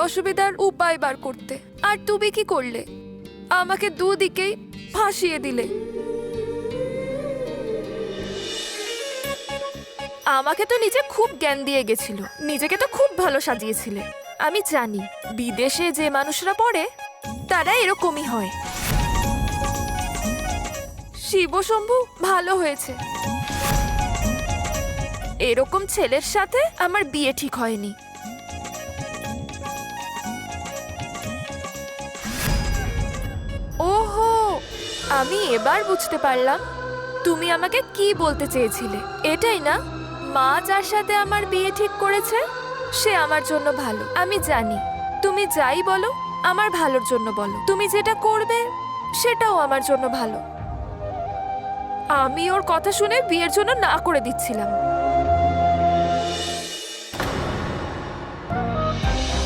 অসুবিধার উপায় বার করতে। আর তুমি কি করলে? আমাকে দুদিকেই ফাঁসিয়ে দিলে। আমাকে তো নিজে খুব জ্ঞান দিয়ে গেছিল, নিজেকে তো খুব ভালো সাজিয়েছিলে। আমি জানি বিদেশে যে মানুষরা পড়ে তারা এরকমই হয়। শিবশম্ভু ভালো হয়েছে, এরকম ছেলের সাথে আমার বিয়ে ঠিক হয়নি। ওহো, আমি এবার বুঝতে পারলাম তুমি আমাকে কি বলতে চেয়েছিলে। এটাই না, মা যার সাথে আমার বিয়ে ঠিক করেছে সে আমার জন্য ভালো। আমি জানি তুমি যাই বলো আমার ভালোর জন্য বলো, তুমি যেটা করবে সেটাও আমার জন্য ভালো। আমি ওর কথা শুনে বিয়ের জন্য না করে দিচ্ছিলাম।